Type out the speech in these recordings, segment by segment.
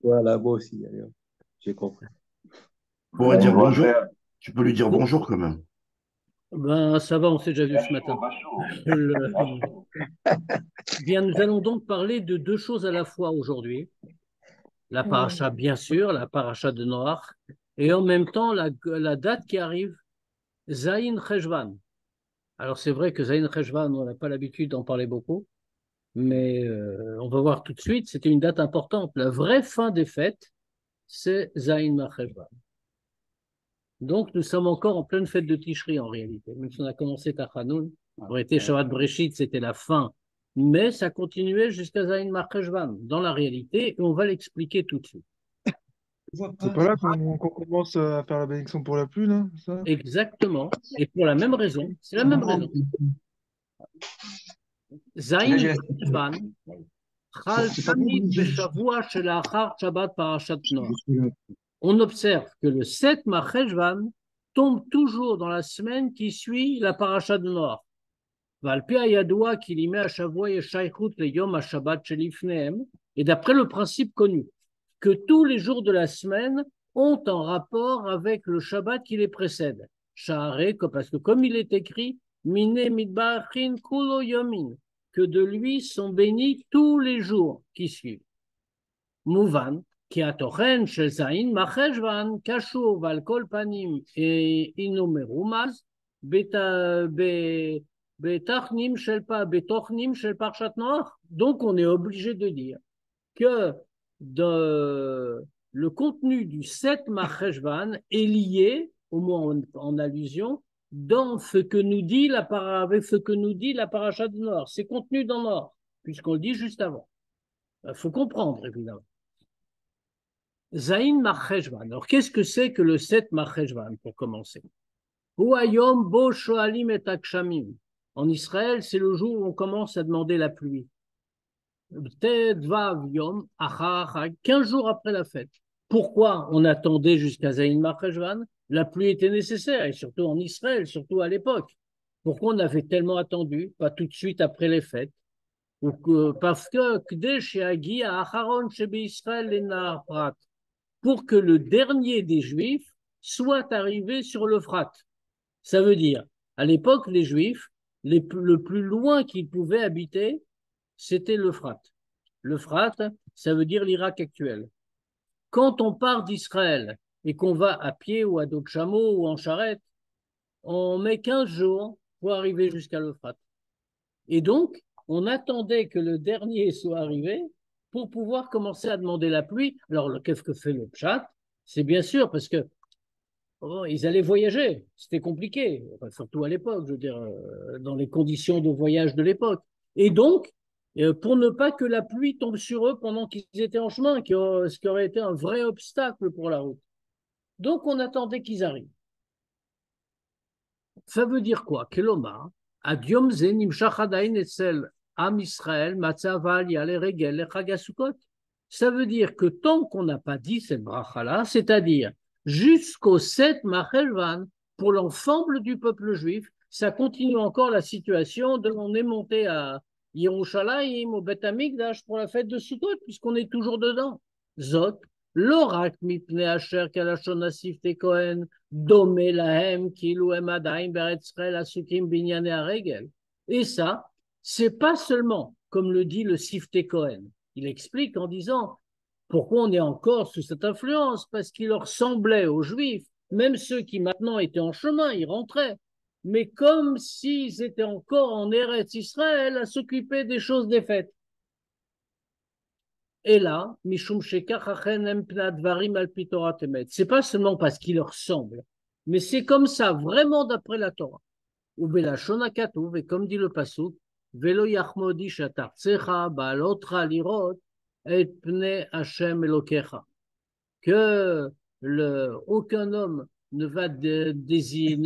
Voilà, moi aussi, d'ailleurs. J'ai compris. Pourrait dire bonjour. Tu peux lui dire bonjour quand même. Ben, ça va, on s'est déjà vu ce matin. Le- Bien, nous allons donc parler de deux choses à la fois aujourd'hui. La paracha, bien sûr, la paracha de Noach, et en même temps la date qui arrive, Zayin Cheshvan. Alors c'est vrai que Zayin Cheshvan, on n'a pas l'habitude d'en parler beaucoup, mais on va voir tout de suite, c'était une date importante. La vraie fin des fêtes, c'est Zayin Cheshvan. Donc nous sommes encore en pleine fête de Tishri en réalité, même si on a commencé Tachanoun. En réalité, Shabbat Breshit, c'était la fin, mais ça continuait jusqu'à Zayin Cheshvan dans la réalité, et on va l'expliquer tout de suite. C'est pas là qu'on commence à faire la bénédiction pour la pluie, là, c'est ça? Exactement. Et pour la même raison, c'est la même raison. Zayin Cheshvan, Chal Tamid Beshavua Shelachar Shabbat Parashat Noach. On observe que le 7 Cheshvan tombe toujours dans la semaine qui suit la paracha de Noach. Et d'après le principe connu, que tous les jours de la semaine ont un rapport avec le Shabbat qui les précède. Parce que comme il est écrit, Mine mitbachin kulo yomin, que de lui sont bénis tous les jours qui suivent. Mouvan, qui a tochen shel zayin macheshvan, kashur val kol panim et inumerumaz, betachnim shel parshat Noach. Donc on est obligé de dire que le contenu du 7 Marcheshvan est lié, au moins en allusion, dans ce que nous dit avec ce que nous dit la paracha de Noach. C'est contenu dans Noach, puisqu'on le dit juste avant. Il faut comprendre, évidemment. Zayin Marcheshvan. Alors, qu'est-ce que c'est que le 7 Marcheshvan, pour commencer? Huayom bo shoalim et akshamim. En Israël, c'est le jour où on commence à demander la pluie. 15 jours après la fête. Pourquoi on attendait jusqu'à Zayin Marcheshvan? La pluie était nécessaire, et surtout en Israël, surtout à l'époque. Pourquoi on avait tellement attendu, pas tout de suite après les fêtes? Parce que pour que le dernier des Juifs soit arrivé sur l'Euphrate. Ça veut dire, à l'époque, les Juifs, le plus loin qu'ils pouvaient habiter, c'était l'Euphrate. L'Euphrate, ça veut dire l'Irak actuel. Quand on part d'Israël et qu'on va à pied ou à dos de chameau ou en charrette, on met 15 jours pour arriver jusqu'à l'Euphrate. Et donc, on attendait que le dernier soit arrivé pour pouvoir commencer à demander la pluie. Alors, qu'est-ce que fait le Pshat? C'est bien sûr parce que ils allaient voyager. C'était compliqué, enfin, surtout à l'époque, je veux dire, dans les conditions de voyage de l'époque. Et donc, pour ne pas que la pluie tombe sur eux pendant qu'ils étaient en chemin, ce qui aurait été un vrai obstacle pour la route. Donc, on attendait qu'ils arrivent. Ça veut dire quoi? Keloma, Adiom Zenim Shachadain Etzel Am Israël, Matzaval, Yale Regel, Chagasukot. Ça veut dire que tant qu'on n'a pas dit cette bracha-là, c'est-à-dire jusqu'au 7 Machelvan, pour l'ensemble du peuple juif, ça continue encore la situation de on est monté à Yerushalayim, au Beth Amikdash pour la fête de Sukkot, puisqu'on est toujours dedans. Zot, l'orak mipne asher kalashon asif te Kohen, domé lahem kilu em adaim beretz Israël asukim binyane haregel. Et ça, c'est pas seulement, comme le dit le Sifte Cohen. Il explique en disant pourquoi on est encore sous cette influence, parce qu'il leur semblait aux Juifs, même ceux qui maintenant étaient en chemin, ils rentraient, mais comme s'ils étaient encore en Eretz Israël à s'occuper des choses des fêtes. Et là, Mishum c'est pas seulement parce qu'il leur semble, mais c'est comme ça, vraiment d'après la Torah. Et comme dit le Pasuk, Velo yachmodi shatartsecha ba'alotra lirot et pne Hashem elokecha. Que aucun homme ne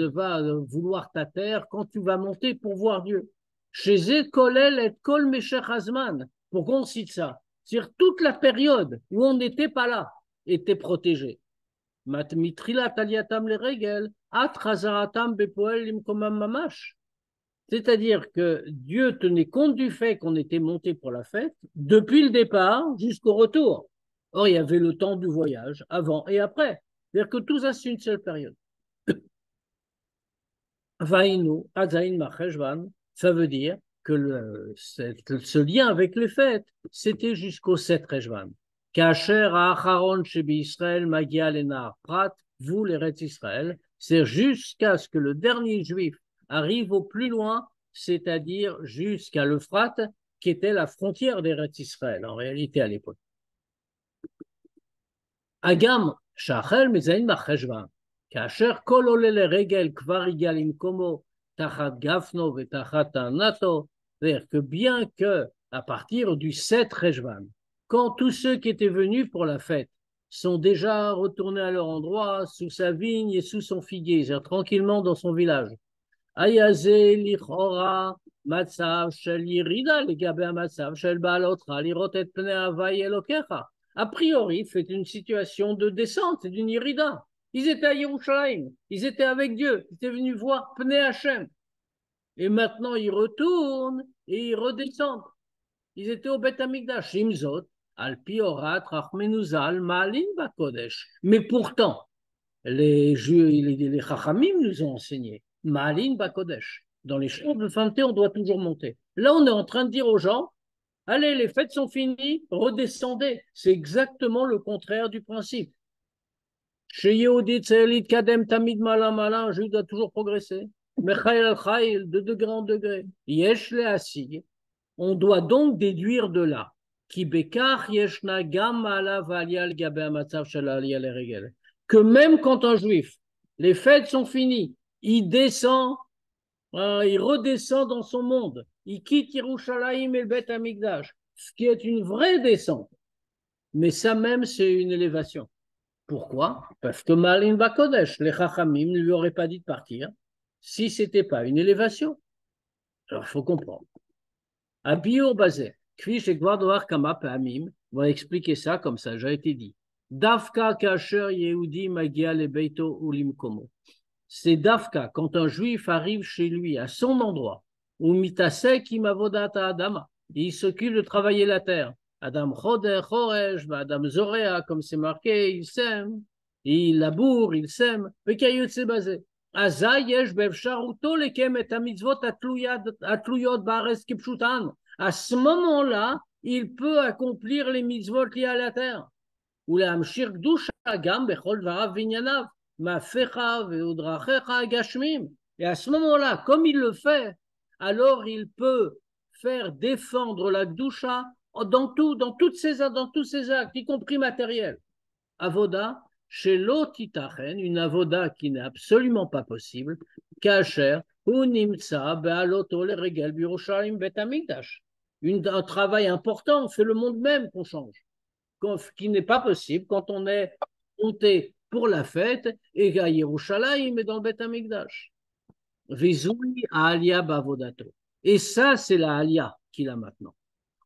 va vouloir ta terre quand tu vas monter pour voir Dieu. Chez eux, kolel et kol meshech hazman. Pourquoi on cite ça? C'est-à-dire toute la période où on n'était pas là était protégée. Mitrilat aliatam le regel, at chazaratam bepoel limkomam mamash. C'est-à-dire que Dieu tenait compte du fait qu'on était monté pour la fête depuis le départ jusqu'au retour. Or, il y avait le temps du voyage, avant et après. C'est-à-dire que tout ça, c'est une seule période. Vainu, Azaïn Macheshvan, ça veut dire que ce lien avec les fêtes, c'était jusqu'au 7 Rejvan. Kacher Acharon Shebi Israël Magia Lenar Prat, vous les Rets Israël, c'est jusqu'à ce que le dernier juif arrive au plus loin, c'est-à-dire jusqu'à l'Euphrate, qui était la frontière des Rets Israël, en réalité à l'époque. Agam, Shachel Mezaïn Macheshvan. כאשר כל עולה לרגל כבר הגיע למקומו תחת גפנו ותחת טענתו, c'est-à-dire que bien que à partir du 7 Rejvan, quand tous ceux qui étaient venus pour la fête sont déjà retournés à leur endroit, sous sa vigne et sous son figuier, c'est-à-dire tranquillement dans son village, Ayazé lichora matzav shel yirida legabe matzav shel baalotra lirot et pnei havai elokecha. A priori, c'est une situation de descente, c'est d'une yirida. Ils étaient à Yerushalayim, ils étaient avec Dieu, ils étaient venus voir Pnei Hashem. Et maintenant, ils retournent et ils redescendent. Ils étaient au Beth Amikdash, Imzot, Al-Pi Orat, Rachmenuzal, Ma'alin Bakodesh. Mais pourtant, les Chachamim nous ont enseigné, Ma'alin Bakodesh. Dans les chants de fin de thé, on doit toujours monter. Là, on est en train de dire aux gens, allez, les fêtes sont finies, redescendez. C'est exactement le contraire du principe. Chez Yehudi Tselit Kadem Tamid Malam, un juif doit toujours progresser. Mechaïl al-Chaïl, de degré en degré. Yesh le Asig. On doit donc déduire de là. Ki bekach yeshna gam ala valial gabe amatzav shel aliyah leregel. Que même quand un juif, les fêtes sont finies, il descend, il redescend dans son monde. Il quitte Yerushalayim et le Beth Amikdash. Ce qui est une vraie descente. Mais ça même, c'est une élévation. Pourquoi? Parce que Malin Bakodesh, les Chachamim ne lui auraient pas dit de partir si ce n'était pas une élévation. Alors, il faut comprendre. À Biur Bazé, Kvish et Gvardoar Kama Pamim, on va expliquer ça comme ça, j'ai été dit. Dafka Kasher Yehudi Magia le Beito Ulim Komo. C'est Dafka, quand un juif arrive chez lui, à son endroit, ou Mitasek Imavodata Adama, il s'occupe de travailler la terre. Adam Choder, Choresh, Adam Zorea, comme c'est marqué, il sème, il laboure, il sème, mais Kayotse basé. Aza yesh bevsharuto lekem et mitzvot atluyot baaretz kipshutan. À ce moment-là, il peut accomplir les mitzvot liés à la terre. Ou la amshir kdusha gam bechol dvarav vinyanav, mafecha veudrachecha gashmim. Et à ce moment-là, comme il le fait, alors il peut faire défendre la kdusha dans tous ses actes, y compris matériels. Avoda, chez l'otitachen, une avoda qui n'est absolument pas possible, kacher, ou nimtsa, be'aloto le regel birushalayim bet amikdash. Un travail important, c'est le monde même qu'on change, qui n'est pas possible quand on est monté pour la fête et à Yerushalayim et dans le bet amikdash. Vizoui alia bavodato. Et ça, c'est la alia qu'il a maintenant.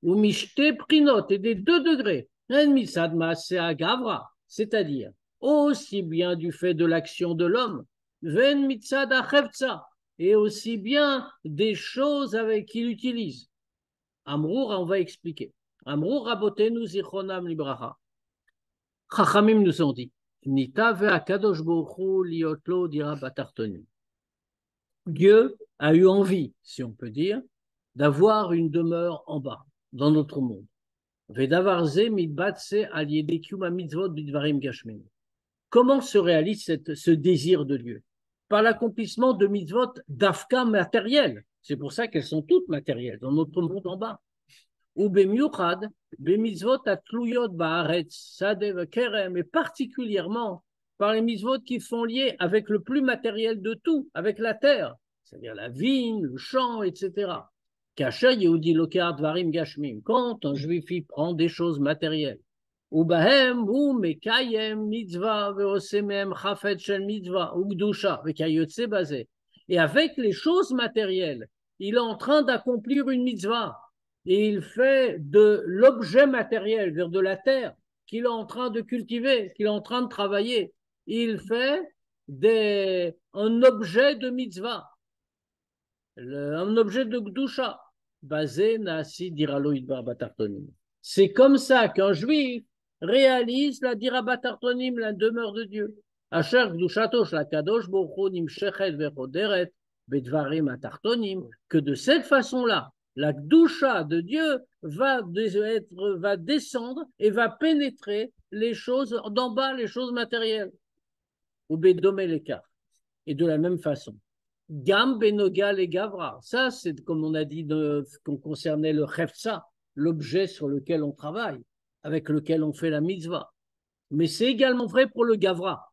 Ou mishte prinot et des 2 degrés, c'est-à-dire aussi bien du fait de l'action de l'homme, ven mitzad achevtsa, et aussi bien des choses avec qu'il utilise. Amrour, on va expliquer. Amrour rabotenu zichronam libracha. Chachamim nous ont dit, nita ve'akadosh bochu liotlo dira batartonim. Dieu a eu envie, si on peut dire, d'avoir une demeure en bas, dans notre monde. Comment se réalise ce désir de Dieu? Par l'accomplissement de mitzvot d'afka matérielles. C'est pour ça qu'elles sont toutes matérielles, dans notre monde en bas. Ou bemiuchad, bemitzvot atluyot baaretz, sadev kerem, et particulièrement par les mitzvot qui sont liés avec le plus matériel de tout, avec la terre, c'est-à-dire la vigne, le champ, etc. Quand un juif prend des choses matérielles, et avec les choses matérielles, il est en train d'accomplir une mitzvah, et il fait de l'objet matériel, de la terre, qu'il est en train de cultiver, qu'il est en train de travailler, il fait un objet de mitzvah. un objet de Gdusha. Basé Nasi Diralo Idbar Batartonim. C'est comme ça qu'un juif réalise la Dira Batartonim, la demeure de Dieu. Asher Gdushato Shlakadosh Bochu Nimshechet Vechoderet Bedvarim Atartonim, que de cette façon-là, la Gdusha de Dieu va descendre et va pénétrer les choses d'en bas, les choses matérielles. Ou Bedomé l'écart. Et de la même façon. Gam Benogal et Gavra. Ça, c'est comme on a dit qu'on concernait le Hefsa, l'objet sur lequel on travaille, avec lequel on fait la mitzvah. Mais c'est également vrai pour le Gavra,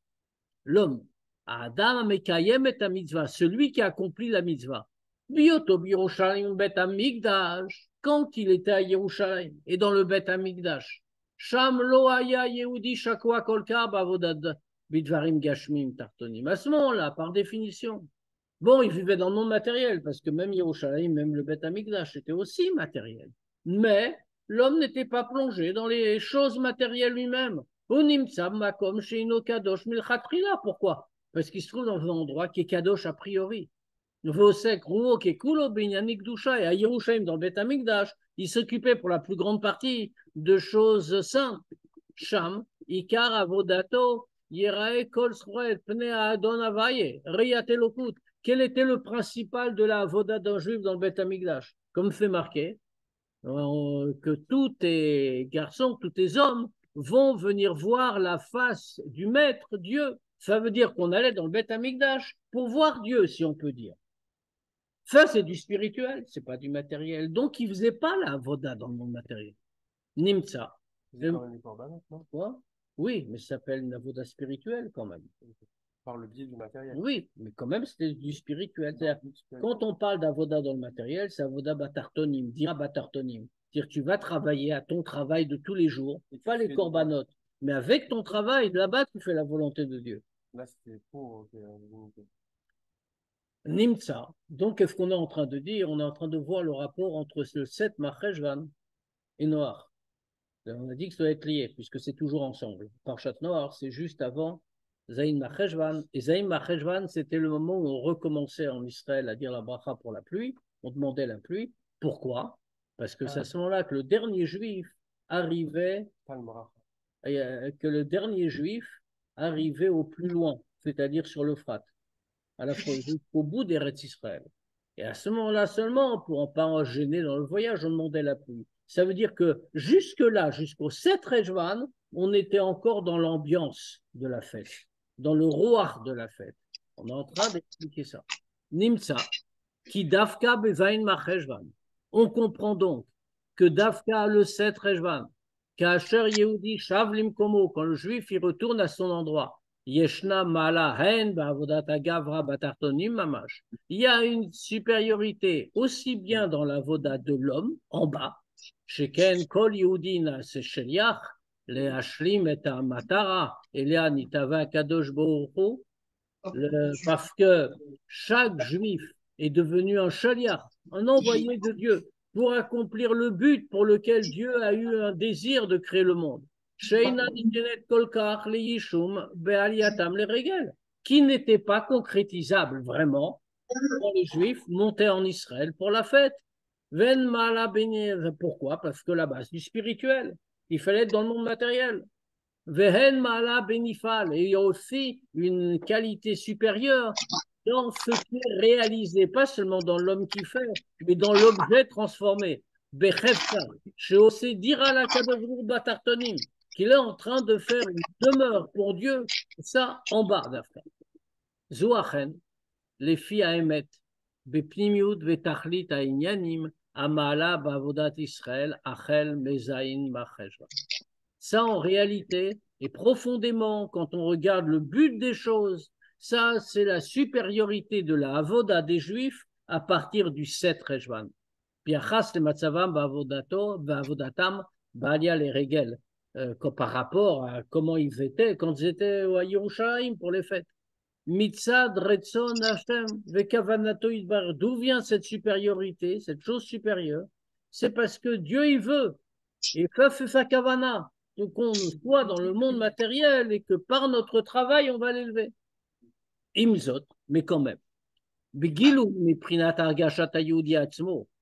l'homme. Adam Mekayem et mitzvah, celui qui accomplit la mitzvah. Bioto Biroshalim Bet Amigdash, quand il était à Yerushalayim et dans le Bet Amigdash. Sham Lo Haya Yehudi Shakwa Kolka Bavodad Bidvarim Gashmim Tartonim. À ce moment-là, par définition, bon, il vivait dans le monde matériel, parce que même Yerushalayim, même le Beth Amikdash, était aussi matériel. Mais l'homme n'était pas plongé dans les choses matérielles lui-même. Pourquoi? Parce qu'il se trouve dans un endroit qui est Kadosh a priori. Et à Yerushalayim, dans le Beth Amikdash, il s'occupait pour la plus grande partie de choses saintes. Sham, Ikar Avodato, Yerae Kol Sroet, Pnea Adon Avaye, Riyat Elokut. Quel était le principal de la avoda d'un juif dans le Beth Amikdash? Comme fait marquer, que tous tes garçons, tous tes hommes vont venir voir la face du maître Dieu. Ça veut dire qu'on allait dans le Beth Amikdash pour voir Dieu, si on peut dire. Ça, c'est du spirituel, c'est pas du matériel. Donc, il faisait pas la avoda dans le monde matériel. Nimtsa. Quoi? Oui, mais ça s'appelle une avoda spirituelle quand même. Par le biais du matériel. Oui, mais quand même, c'était du spirituel. Quand on parle d'avoda dans le matériel, c'est avoda batartonim, dira batartonim. C'est-à-dire tu vas travailler à ton travail de tous les jours, pas les corbanotes, mais avec ton travail, là-bas, tu fais la volonté de Dieu. Là, c'était pour Nimtsa. Donc, qu'est-ce qu'on est en train de dire? On est en train de voir le rapport entre le 7 Macheshvan et Noir. On a dit que ça doit être lié, puisque c'est toujours ensemble. Parchat Noir, c'est juste avant Zayin Macheshvan. Et Zayin Macheshvan, c'était le moment où on recommençait en Israël à dire la bracha pour la pluie. On demandait la pluie. Pourquoi? Parce que c'est à ce moment-là que le dernier juif arrivait, au plus loin, c'est-à-dire sur l'Euphrate, à la fois jusqu'au bout d'Eretz Israël. Et à ce moment-là seulement, pour ne pas en gêner dans le voyage, on demandait la pluie. Ça veut dire que jusque-là, jusqu'au 7 Rejvan, on était encore dans l'ambiance de la fête, dans le roar de la fête. On est en train d'expliquer ça. Nimtsa, qui Dafka Bezain Macheshvan. On comprend donc que Dafka le 7 Rejvan, Kacher Yehudi Shavlim Komo, quand le juif il retourne à son endroit, Yeshna Mala Hen Ba'avodat Gavra Batartonim Mamash. Il y a une supériorité aussi bien dans la voda de l'homme, en bas, Sheken Kol Yehudina Sesheliach, le Hashlim et Matara, Elia Nitava Kadosh Bohu, parce que chaque juif est devenu un shaliach, un envoyé de Dieu, pour accomplir le but pour lequel Dieu a eu un désir de créer le monde. Qui n'était pas concrétisable vraiment quand les Juifs montaient en Israël pour la fête. Pourquoi? Parce que là-bas, c'est du spirituel. Il fallait être dans le monde matériel. Et il y a aussi une qualité supérieure dans ce qui est réalisé, pas seulement dans l'homme qui fait, mais dans l'objet transformé. Qu'il est en train de faire une demeure pour Dieu, ça en bas d'Afka. Zoachen, les filles à émettre, Bepnimiut vetachlit à Inyanim, Amala bavodat Israël, Achel mezaïn macheshva. Ça, en réalité, et profondément, quand on regarde le but des choses, ça, c'est la supériorité de la avoda des Juifs à partir du 7 Rejvan. Piachas le matzavam ba'avodatam ba'alia les regel, par rapport à comment ils étaient quand ils étaient à Yerushalayim pour les fêtes. Mitzad retzon Hashem vekavanato idbar. D'où vient cette supériorité, cette chose supérieure? C'est parce que Dieu il veut, et fait sa kavana, qu'on soit dans le monde matériel et que par notre travail on va l'élever. Imzot, mais quand même.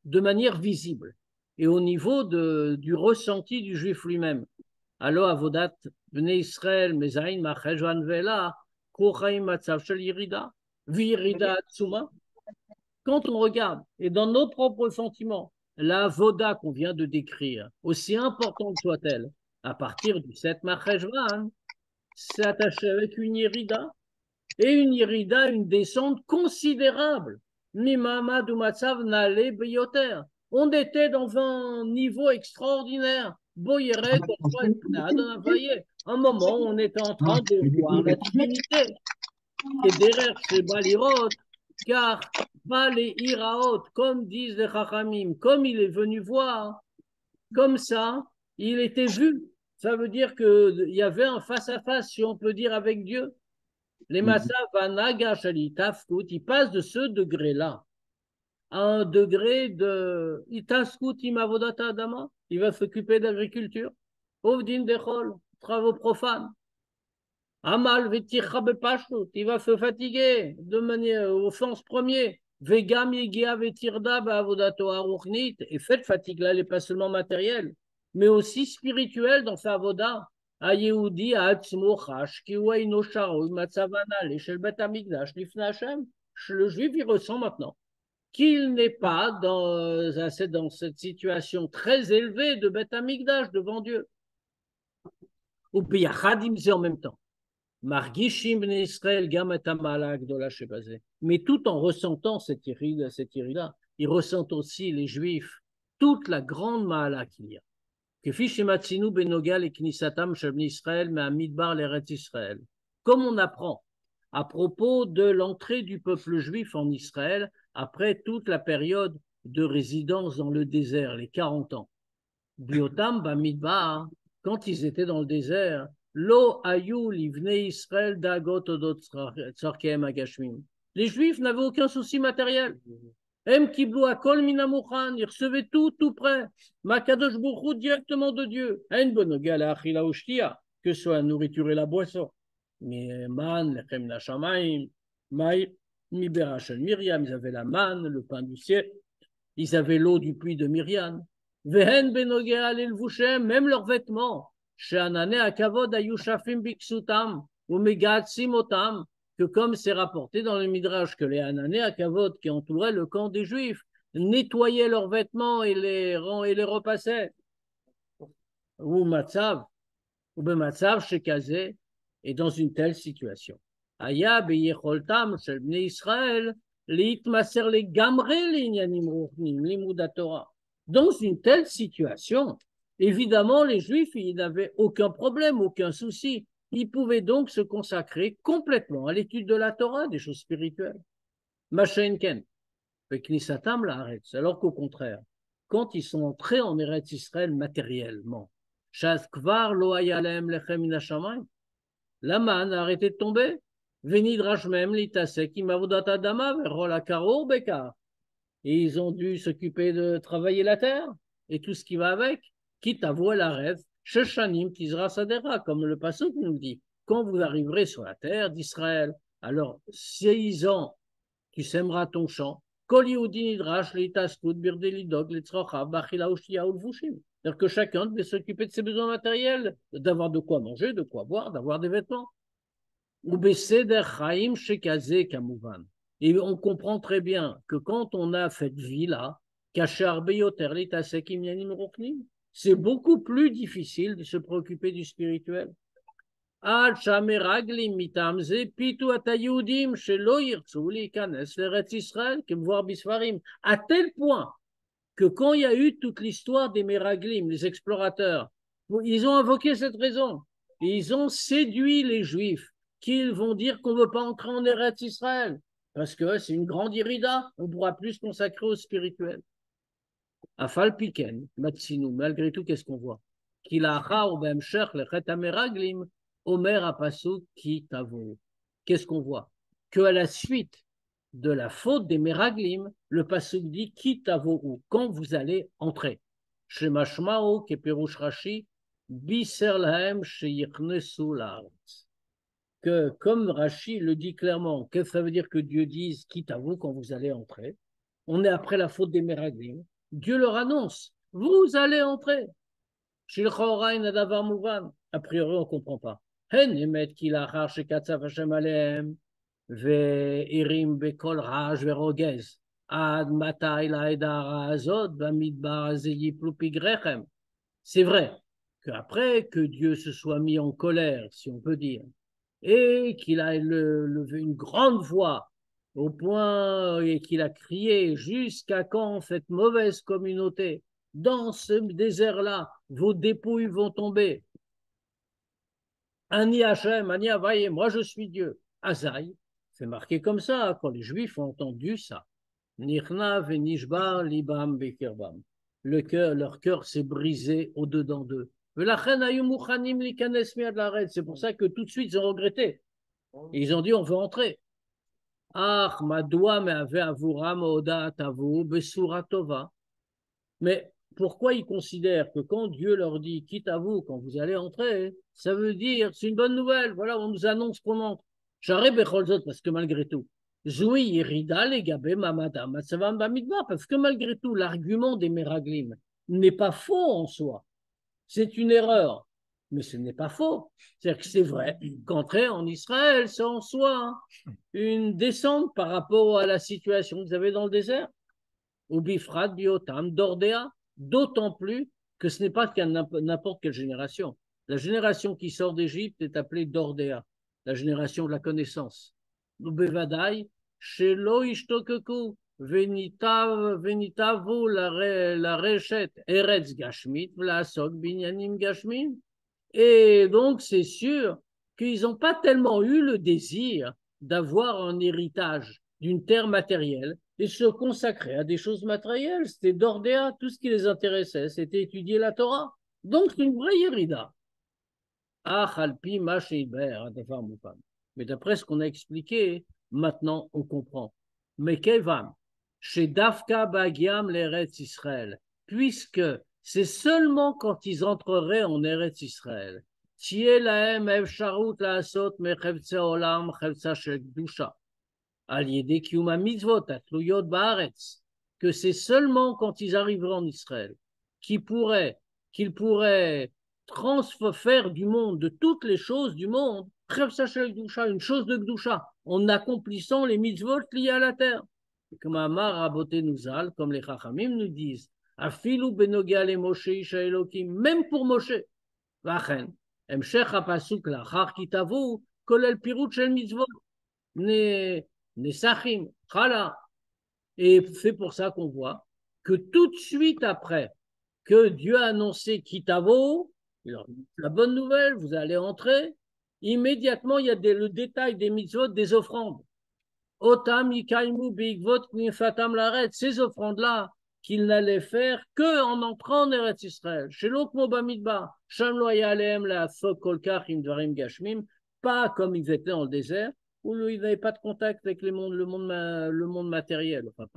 de manière visible et au niveau du ressenti du juif lui-même. Alors, avodat bnei Israël, mezayin macheshvan vela, kochaim matzav shel yirida, v'yirida atzuma. Quand on regarde, et dans nos propres sentiments, la voda qu'on vient de décrire, aussi importante soit-elle, à partir du 7 macheshvan, c'est attaché avec une yirida, et une yirida, une descente considérable. Mimamad ou matzav nale beyoter. On était dans un niveau extraordinaire. Un moment où on était en train de voir la divinité. Et derrière chez Balirot, car Bal Iraot, comme disent les Chachamim, comme il est venu voir, comme ça, il était vu. Ça veut dire qu'il y avait un face-à-face, si on peut dire, avec Dieu. Les Massav, Anaga, Shali, Tafkut, ils passent de ce degré-là à un degré de Itaskut, Imavodata Adama. Il va s'occuper d'agriculture. Ovdin Dechol, travaux profanes. Amal Vetircha Bepashut, il va se fatiguer de manière au sens premier. Vegam Yegia Vetirda Bavodato Aruchnit, et cette fatigue-là, elle n'est pas seulement matérielle, mais aussi spirituelle dans sa avoda. Ayehudi Atzmo Chash, Kiwaino Sharo, Matzavana, Leshel Bet Amigdash, Lifna Hashem. Le juif, il ressent maintenant qu'il n'est pas dans cette situation très élevée de Bet Amigdash devant Dieu. Ou Biyachadim, c'est en même temps. Margishim bnei Israël gam et hama'ala agdola shebazeh. Mais tout en ressentant cette irida, ils ressentent aussi, les Juifs, toute la grande ma'ala qu'il y a. Kefi shematzinu benoga leknisatam shel bnei Israël me'amidbar l'Eretz Israël. Comme on apprend à propos de l'entrée du peuple juif en Israël après toute la période de résidence dans le désert, les 40 ans. Biotam bamidbar, quand ils étaient dans le désert, Lo ayu livnei Israël dagot odot tzarkehem agashmim. Les Juifs n'avaient aucun souci matériel. Em kiblu akol minamukhan, ils recevaient tout près. Makadosh Baruch Hu directement de Dieu. En bonoga la achila ushtia, que ce soit la nourriture et la boisson. Mais man, lechem nashamayim, maï, mibera shel Myriam, ils avaient la manne, le pain du ciel. Ils avaient l'eau du puits de Myriam. Vehen benoga lelvushem, même leurs vêtements. Que comme c'est rapporté dans le Midrash que les Anané Akavod qui entouraient le camp des Juifs nettoyaient leurs vêtements et les repassaient. Ou Matzav Shekazé, et dans une telle situation. Aya beyecholtam shel bnei Israël liitmaser le gamre l'inyanim ruchnim limud Torah. Dans une telle situation, évidemment, les Juifs, ils n'avaient aucun problème, aucun souci. Ils pouvaient donc se consacrer complètement à l'étude de la Torah, des choses spirituelles. Machenken, Beknisatam la'aretz. Alors qu'au contraire, quand ils sont entrés en Eretz Israël matériellement, Shaz kvar lo hayalem lechem min hashamayim, la manne a arrêté de tomber. Venidrash mem litasek imavodat adama verol akaror bekar. Et ils ont dû s'occuper de travailler la terre et tout ce qui va avec. Quitte à voir la rêve, Sheshanim Tizra Sadera, comme le Passouk nous dit. Quand vous arriverez sur la terre d'Israël, alors 6 ans, tu sèmeras ton champ. Kol Yehudi Nidrash, Leitaskut, Birdelidog, Letzrocha, Bachila Ushia Ulvushim. C'est-à-dire que chacun devait s'occuper de ses besoins matériels, d'avoir de quoi manger, de quoi boire, d'avoir des vêtements. Ou Beseder Chaim Shekazé Kamouvan. Et on comprend très bien que quand on a cette vie-là, Kachar Beyoter, Leitasek Imyanim Ruchnim, c'est beaucoup plus difficile de se préoccuper du spirituel. À tel point que quand il y a eu toute l'histoire des Meraglim, les explorateurs, ils ont invoqué cette raison. Ils ont séduit les Juifs qu'ils vont dire qu'on ne veut pas entrer en Eretz Israël parce que c'est une grande irida, on ne pourra plus se consacrer au spirituel. Afal Piken, Matsinu, malgré tout, qu'est-ce qu'on voit? Qu'il a ou Bemcher, le Chetameraglim, Omer Apasuk qui tavo. Qu'est-ce qu'on voit? Qu'à la suite de la faute des Meraglim, le Pasuk dit qui tavo, quand vous allez entrer. Shemashmao, Keperush Rashi, Biser Lahem, Sheyichnesu Laaretz. que, comme Rachi le dit clairement, qu'est-ce que ça veut dire que Dieu dise, quitte à vous quand vous allez entrer? On est après la faute des Meraglim. Dieu leur annonce, vous allez entrer. A priori, on ne comprend pas. והרים בכל רעש ורוגז, עד מתי לעדה הרעה הזאת במדבר הזה ייפלו פגריכם. C'est vrai qu'après que Dieu se soit mis en colère, si on peut dire, et qu'il a levé une grande voix au point et qu'il a crié jusqu'à quand cette mauvaise communauté, dans ce désert-là, vos dépouilles vont tomber. Ani Hachem, Ani Havaye, moi je suis Dieu. Azaï, c'est marqué comme ça, quand les Juifs ont entendu ça. Nichna venishbar libam bekerbam. Leur cœur s'est brisé au-dedans d'eux. C'est pour ça que tout de suite ils ont regretté. Et ils ont dit on veut entrer. Mais pourquoi ils considèrent que quand Dieu leur dit quitte à vous quand vous allez entrer, ça veut dire c'est une bonne nouvelle, voilà, on nous annonce qu'on entre. Parce que malgré tout, parce que malgré tout, l'argument des Meraglim n'est pas faux en soi. C'est une erreur, mais ce n'est pas faux. C'est-à-dire que c'est vrai qu'entrer en Israël, c'est en soi une descente par rapport à la situation que vous avez dans le désert. Ou bifrat biotam d'Ordéa, d'autant plus que ce n'est pas qu'à n'importe quelle génération. La génération qui sort d'Égypte est appelée d'Ordéa, la génération de la connaissance. Bevadaï, shelo ishtokeku, venitavu la rechet eretz gashmit, v'lasok binyanim gashmim. Et donc, c'est sûr qu'ils n'ont pas tellement eu le désir d'avoir un héritage d'une terre matérielle et se consacrer à des choses matérielles. C'était d'Ordéa, tout ce qui les intéressait, c'était étudier la Torah. Donc, c'est une vraie hérida. Mais d'après ce qu'on a expliqué, maintenant on comprend. Mais Kevam, chez Dafka Bagiam l'Eretz Israël, puisque c'est seulement quand ils entreraient en Eretz Israël, Tielahem Efsharut Laasot Mechevtse Olam Chevtsa Shel Kedusha, Aliede Kiyuma Mitzvot Atluyot Baaretz, que c'est seulement quand ils arriveraient en Israël qu'ils pourraient transférer du monde, de toutes les choses du monde, une chose de Gdusha, en accomplissant les mitzvot liés à la terre. Comme Amar Raboté Nouzal, comme les Chachamim nous disent, Afilu benogia le Moshe Isha Elokim, même pour Moshe. Vachen, Emshech HaPasuk lachar kitavu, kolel pirut shel mitzvot, nesachim, chala. Et c'est pour ça qu'on voit que tout de suite après que Dieu a annoncé Kitavo, la bonne nouvelle, vous allez entrer, immédiatement il y a le détail des mitzvot, des offrandes. Otam yikaimu beikvot knifatam laret, ces offrandes-là qu'il n'allait faire que en entrant en Eretz Israël. Shelok mo bamidbar, sham lo yaleem la fok kolkach im dvarim gashmim, pas comme ils étaient dans le désert, où ils n'avaient pas de contact avec le monde matériel, enfin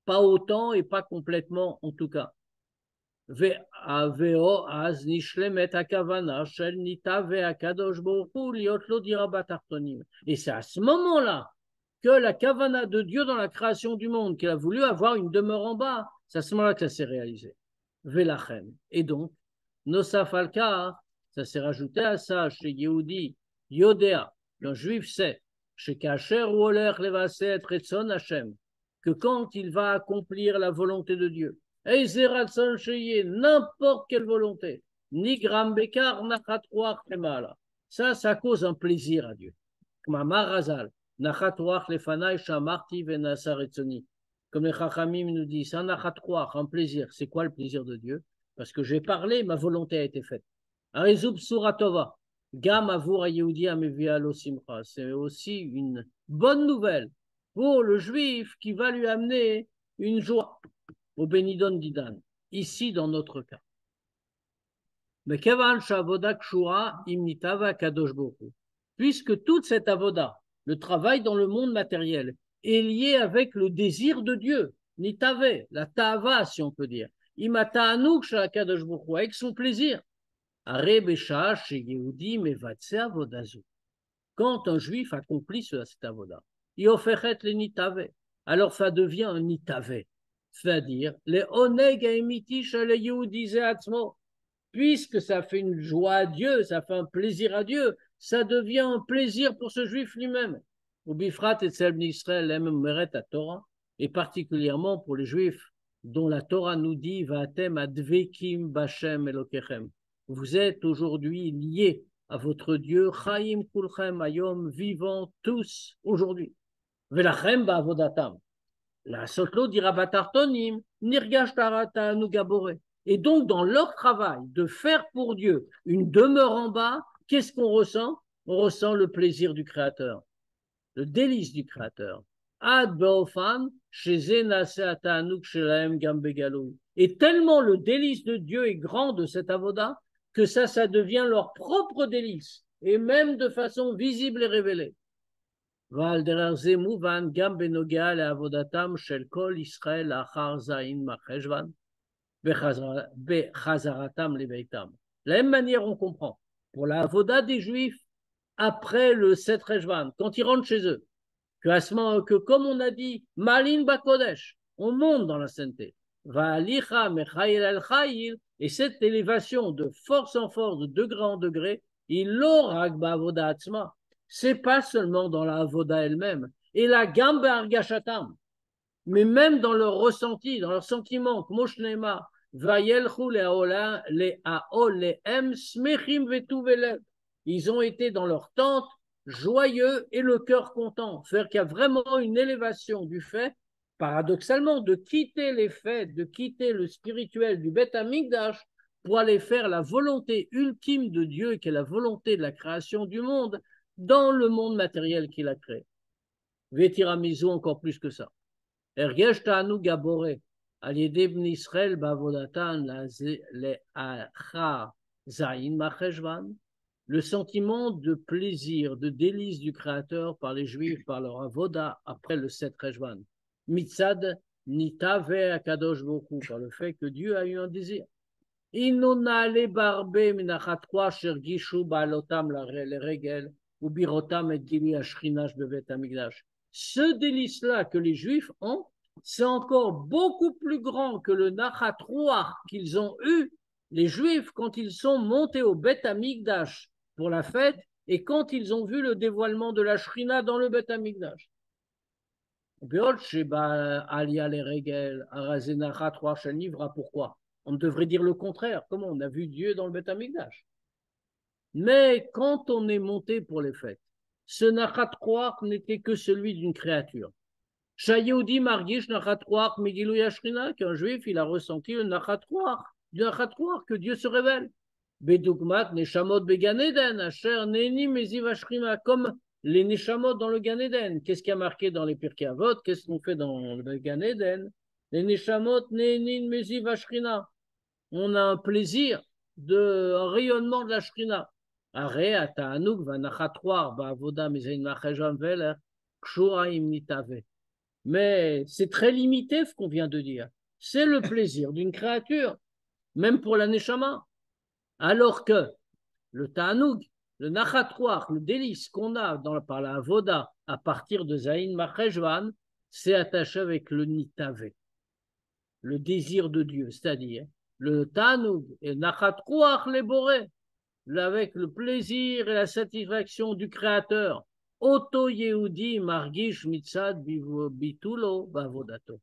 pas autant et pas complètement en tout cas. Et c'est à ce moment-là que la kavana de Dieu dans la création du monde, qu'il a voulu avoir une demeure en bas, c'est à ce moment-là que ça s'est réalisé. Et donc, Nosaf al-Kar, ça s'est rajouté à ça, chez Yehudi, Yodéa, le juif sait, chez Kacher ou Oler Levaset Retson Hashem, que quand il va accomplir la volonté de Dieu, n'importe quelle volonté, ni gram bekar, nachatrouach lemala. Ça cause un plaisir à Dieu. Comme Marazal, nachatrouach lefanai shamarti venasaretsoni. Comme les Chachamim nous disent, un nachatrouach, un plaisir. C'est quoi le plaisir de Dieu? Parce que j'ai parlé, ma volonté a été faite. Arizub suratova, gam avur ayehudi amevia lo simcha. C'est aussi une bonne nouvelle pour le juif qui va lui amener une joie. Au Benidon Didan, ici dans notre cas. Mais puisque toute cette avoda, le travail dans le monde matériel, est lié avec le désir de Dieu, nitave, la ta'ava si on peut dire, avec son plaisir. quand un juif accomplit cet avoda, Yofechet le nitave, alors ça devient un nitave, c'est-à-dire les oneg emiti shel Yehudi atzmo, puisque ça fait une joie à Dieu, ça fait un plaisir à Dieu, ça devient un plaisir pour ce juif lui-même. Ou bifrat et tzel Israël aime meret à Torah, et particulièrement pour les juifs dont la Torah nous dit Va'atem advekim b'Hashem Elokechem. Vous êtes aujourd'hui liés à votre Dieu, Chaim kulchem ayom, vivants tous aujourd'hui. Velachem ba'avodatam. La sotlo dira batartonim, nirgash tarata nugabore. Et donc, dans leur travail de faire pour Dieu une demeure en bas, qu'est-ce qu'on ressent? On ressent le plaisir du Créateur, le délice du Créateur. Ad beofan, et tellement le délice de Dieu est grand de cet avoda que ça devient leur propre délice, et même de façon visible et révélée. De la même manière, on comprend pour la avoda des Juifs après le 7 Rejvan, quand ils rentrent chez eux, que comme on a dit, Malin Bakodesh, on monte dans la sainteté. Et cette élévation de force en force, de degré en degré, c'est pas seulement dans la avoda elle-même, et la gambe argashatam, mais même dans leur ressenti, dans leur sentiment, ils ont été dans leur tente joyeux et le cœur content. C'est-à-dire qu'il y a vraiment une élévation du fait, paradoxalement, de quitter les faits, de quitter le spirituel du Beth Amikdash pour aller faire la volonté ultime de Dieu, qui est la volonté de la création du monde, dans le monde matériel qu'il a créé. Vetiramizu encore plus que ça. Ergesh ta'anu gabore, al yedei bnei Israël ba'avodatan le'achar zayin macheshvan, le sentiment de plaisir, de délice du Créateur par les Juifs, par leur avoda après le 7 Rejvan. Mitzad nitave akadosh boku, par le fait que Dieu a eu un désir. Inonale barbe minachatwa shergishu ba'alotam l'regel ou birotam et gili ashrinash bevet amigdash. Ce délice-là que les Juifs ont, c'est encore beaucoup plus grand que le nachatrouach qu'ils ont eu, les Juifs, quand ils sont montés au Bet Amigdash pour la fête et quand ils ont vu le dévoilement de la Shrina dans le Bet Amigdash. Pourquoi? On devrait dire le contraire. Comment? On a vu Dieu dans le Bet Amigdash. Mais quand on est monté pour les fêtes, ce nachatrouach n'était que celui d'une créature. Shayehudi margish nachatrouach megilou yashrina, qu'un juif, il a ressenti le nachatrouach que Dieu se révèle. Bedugmat neshamot began Eden, asher neni meziv ashrima, comme les neshamot dans le Gan Eden. Qu'est-ce qui a marqué dans les Pirkei Avot? Qu'est-ce qu'on fait dans le Gan Eden? Les neshamot neni meziv ashrina. On a un plaisir, un rayonnement de la shrina. Aré ata'anuk vanachatrouach ba'avoda mezein machejan veler kshuraim nitave. Mais c'est très limité ce qu'on vient de dire. C'est le plaisir d'une créature, même pour la neshama. Alors que le ta'anoug, le nachatrouach, le délice qu'on a par la avoda à partir de Zayin Macheshvan, c'est attaché avec le nitave, le désir de Dieu, c'est-à-dire le ta'anoug et le nachatrouach les boré, avec le plaisir et la satisfaction du créateur. Oto Yehudi margish mitzad bitulo bavodato.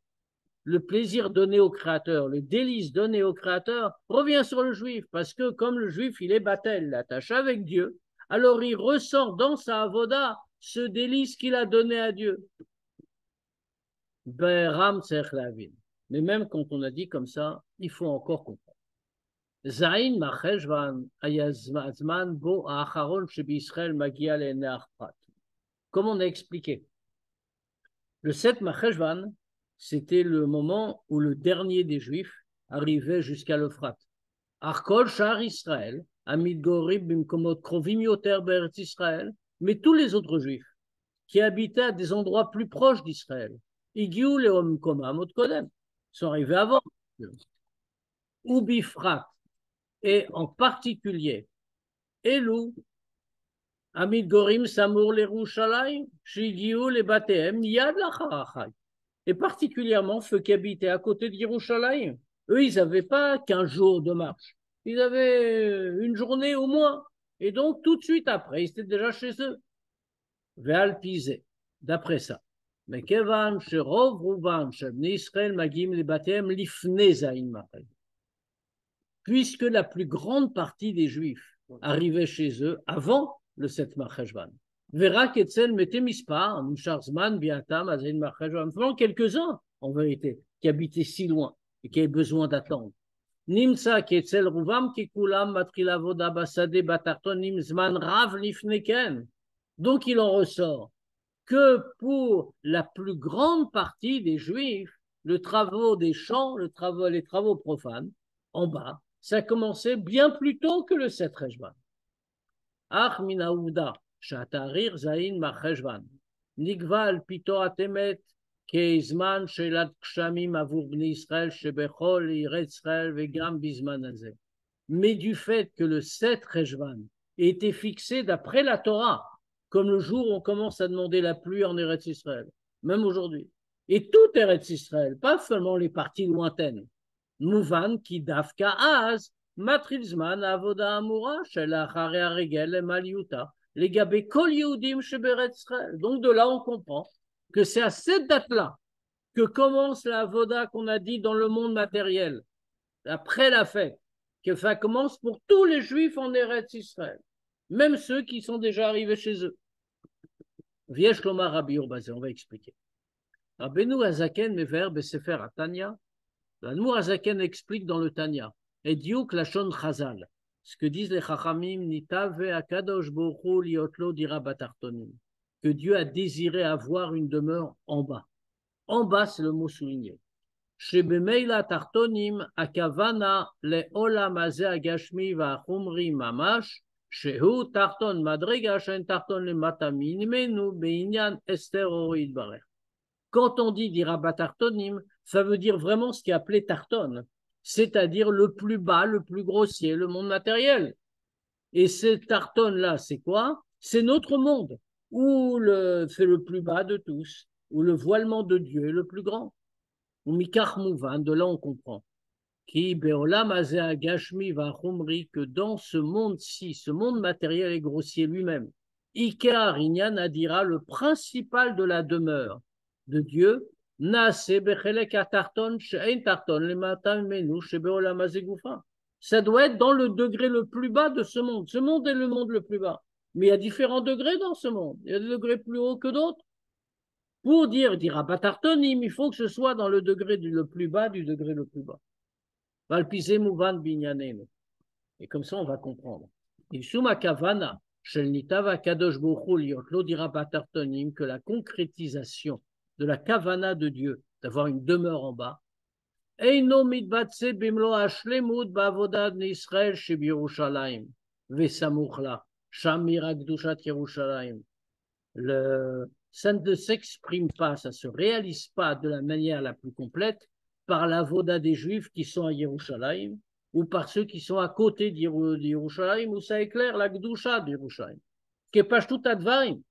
Le plaisir donné au Créateur, le délice donné au Créateur revient sur le Juif, parce que comme le Juif, il est batel, l'attache avec Dieu, alors il ressort dans sa avoda ce délice qu'il a donné à Dieu. Beram tzech lavin. Mais même quand on a dit comme ça, il faut encore comprendre. Zayin macheshvan ayazman bo acharon shebi-Israël magia le'ne'achprat. Comme on a expliqué, le 7 Macheshvan, c'était le moment où le dernier des Juifs arrivait jusqu'à l'Euphrate. Arkol Shar Israël, Amid Gorib Bimkomot Krovim Yoter Beretz Israël, mais tous les autres Juifs qui habitaient à des endroits plus proches d'Israël, Igiou Leom Komamot Kodem, sont arrivés avant. Ou Bifrat, et en particulier, Elou, Amid Gorim Samour les Rouchalaï, Shigiou les Batem, Yad Lacharachai. Et particulièrement ceux qui habitaient à côté de Yerushalayim. Eux, ils n'avaient pas 15 jours de marche. Ils avaient une journée au moins. Et donc, tout de suite après, ils étaient déjà chez eux. Ve'al Pizé, d'après ça. Mais Kevan, Sherov, Rouvan, Shebne Israël, Magim, les Batem, Lifne Zain Machel. Puisque la plus grande partie des Juifs arrivaient chez eux avant le 7 Marcheshvan. Vera Ketzel mettait Mispar, Moucharzman, Biatam, Azain Marcheshvan. Vraiment quelques-uns, en vérité, qui habitaient si loin et qui avaient besoin d'attendre. Nimsa Ketzel Rouvam, Kekulam, Matrila Voda, Basade, Batarton, Nimzman, Rav, Lifneken. Donc il en ressort que pour la plus grande partie des Juifs, le travaux des champs, les travaux profanes, en bas, ça commençait bien plus tôt que le 7 Rejvan. Ach minaouda, shatarir zain marcheshvan. Nigval pito atemet, keizman shelat kshamim avur bni Israël, shebechol iret Israël vegam bizman azeh. Mais du fait que le 7 Rejvan était fixé d'après la Torah, comme le jour où on commence à demander la pluie en Eretz Israël, même aujourd'hui. Et tout Eretz Israël, pas seulement les parties lointaines. Mouvan qui dafka az, matrilzman avoda amura, shel achare regel maliuta, les gabé kol yehudim sheberet Israël. Donc de là, on comprend que c'est à cette date-là que commence la avoda qu'on a dit dans le monde matériel, après la fête, que ça commence pour tous les Juifs en Eretz Israël. Même ceux qui sont déjà arrivés chez eux. Viesh Lomar Rabbi Urbazé, on va expliquer. Rabbeinu Azaken Mever Besefer Atanya. L'Admour Azaken explique dans le Tanya. Et Diouk Lachon Chazal. Ce que disent les Chachamim, Nitave Akadosh Bochou Liotlo Dira Batartonim. Que Dieu a désiré avoir une demeure en bas. En bas, c'est le mot souligné. Shebemeila Tartonim Akavana Le Olam Azeh Agashmi Va Chumri Mamash. Shehu tarton madrega shen tarton le matamin menu beinyan ester orid barer. Quand on dit dira batartonim, ça veut dire vraiment ce qui est appelé tarton, c'est-à-dire le plus bas, le plus grossier, le monde matériel. Et ce tarton là, c'est quoi? C'est notre monde, où c'est le plus bas de tous, où le voilement de Dieu est le plus grand. Ou mikach mouvan, de là on comprend. Qui beolam azeh agashmi va chumri, que dans ce monde-ci, ce monde matériel et grossier lui-même, Ikar inyan adira, le principal de la demeure de Dieu, nase bechelek atarton she'en tarton le matam menu shebeolam azeh gufa. Ça doit être dans le degré le plus bas de ce monde. Ce monde est le monde le plus bas. Mais il y a différents degrés dans ce monde. Il y a des degrés plus hauts que d'autres. Pour dira batartonim, il faut que ce soit dans le degré le plus bas du degré le plus bas. Et comme ça, on va comprendre. Que la concrétisation de la kavana de Dieu, d'avoir une demeure en bas, ça ne s'exprime pas, ça ne se réalise pas de la manière la plus complète par la voda des Juifs qui sont à Yerushalayim ou par ceux qui sont à côté d'Yerushalayim, où ça éclaire la Gdusha d'Yerushalayim. Qui est pas tout advarim,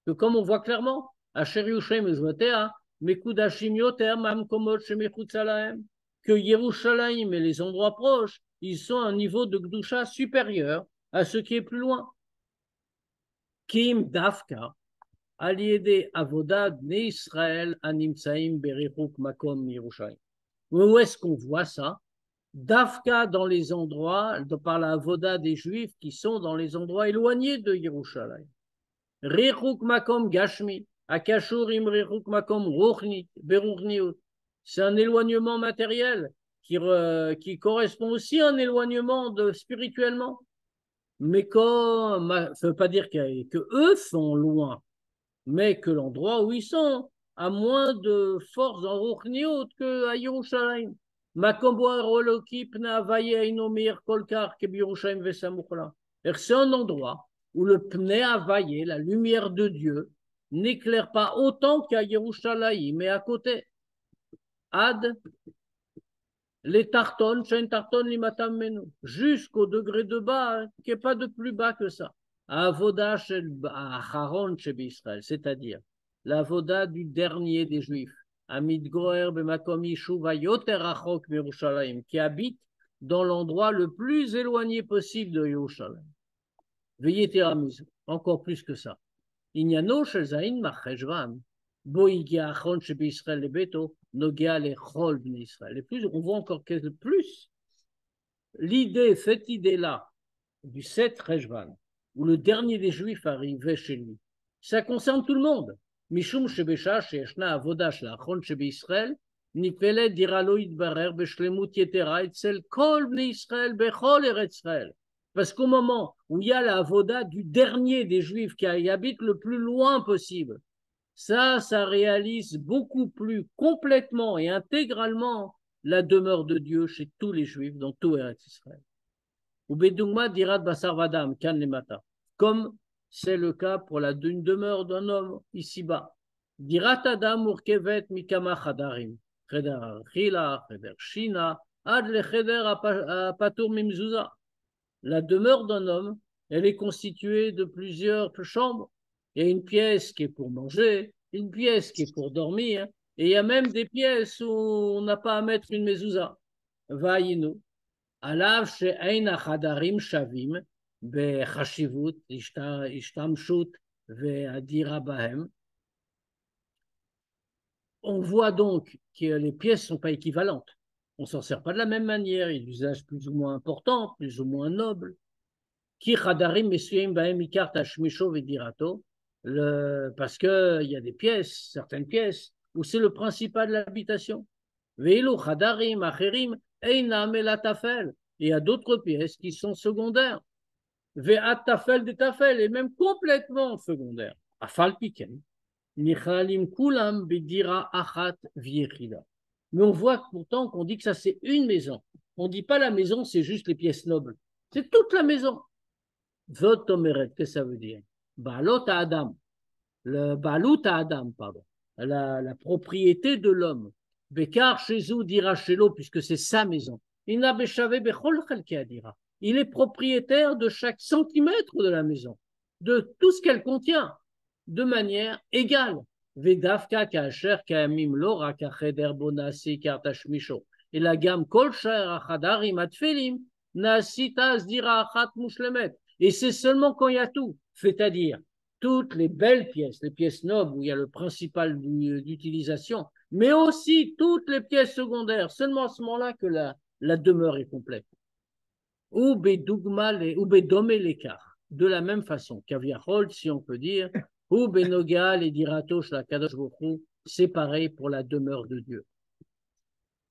que comme on voit clairement, Asher Yushem Ezvotea, Mekudashim Yoter, Mam Komot Shemechutzalayim, que Yerushalayim et les endroits proches, ils sont à un niveau de Gdusha supérieur à ce qui est plus loin. Kim Dafka, Aliede Avoda Bnei Israël Animtsaim Berichuk Makom Yerushalayim. Où est-ce qu'on voit ça? Dafka dans les endroits, par la avoda des Juifs qui sont dans les endroits éloignés de Yerushalayim. Rechuk Makom Gashmi, Akashurim Rechuk Makom Ruchni, Beruchniut. C'est un éloignement matériel qui correspond aussi à un éloignement spirituellement. Mais ça ne veut pas dire que eux sont loin, mais que l'endroit où ils sont a moins de force en Ruchniut qu'à Yerushalayim. C'est un endroit où le Pnei Havaye, la lumière de Dieu, n'éclaire pas autant qu'à Yerushalayim, mais à côté. Ad les tarton, chaîne tarton, limatam menu, jusqu'au degré de bas, qui n'est pas de plus bas que ça. Avoda shel Acharon shebe Israël, c'est-à-dire l'avoda du dernier des Juifs, Amid Goer bemakom yishuva yoter rachok miYerushalayim, qui habite dans l'endroit le plus éloigné possible de Yerushalayim. Veillez encore plus que ça. Inyano shel zayin macheshvan, bo igia Acharon shebe Israël lebeto, nogea lechol bnei Israël. Et plus, on voit encore que plus l'idée, cette idée-là, du 7 Rejvan, où le dernier des Juifs arrivait chez lui, ça concerne tout le monde. Mishum shebesha sheyeshna avoda shel Achron shebe Israël, nipele dira lo yitbarer beshlemut yetera etzel kol bnei Israël bechol eretz Israël. Parce qu'au moment où il y a la avoda du dernier des Juifs qui habite le plus loin possible, ça réalise beaucoup plus complètement et intégralement la demeure de Dieu chez tous les Juifs, dans tout Eretz Israël. Ou bedungma dirat basar vadam kan lemata, comme c'est le cas pour une demeure d'un homme ici-bas. Dirat adam urkevet mikama chadarim, cheder archila, cheder shina, ad le cheder patur mimzuza. La demeure d'un homme, elle est constituée de plusieurs chambres. Il y a une pièce qui est pour manger, une pièce qui est pour dormir, et il y a même des pièces où on n'a pas à mettre une mezouza. Vayinu. Alav she'ein achadarim shavim bechashivut ishtamshut ve'adira bahem. On voit donc que les pièces ne sont pas équivalentes. On ne s'en sert pas de la même manière. Il y a des usages plus ou moins importants, plus ou moins nobles. Ki chadarim mesuyim bahem ikar tashmisho ve'dirato. Parce qu'il y a des pièces, certaines pièces, où c'est le principal de l'habitation. Ve'ilu chadarim acherim einam elatafel. Et il y a d'autres pièces qui sont secondaires. Ve'at tafel de tafel, et même complètement secondaires. Afal piken. Nichalim kulam bedira achat viechida. Mais on voit pourtant qu'on dit que ça c'est une maison. On ne dit pas la maison, c'est juste les pièces nobles. C'est toute la maison. Vot omeret, qu'est-ce que ça veut dire? Balot à Adam. Le balut à Adam, pardon. La propriété de l'homme. Bekar shezou dira shelo, puisque c'est sa maison. Il est propriétaire de chaque centimètre de la maison, de tout ce qu'elle contient, de manière égale. Et la gamme et c'est seulement quand il y a tout, c'est-à-dire toutes les belles pièces, les pièces nobles où il y a le principal d'utilisation, mais aussi toutes les pièces secondaires, seulement à ce moment-là que la demeure est complète. Ou bedome l'écart, de la même façon, kaviachol, si on peut dire, ou benoga les diratosh la kadosh bokhu, c'est pareil pour la demeure de Dieu.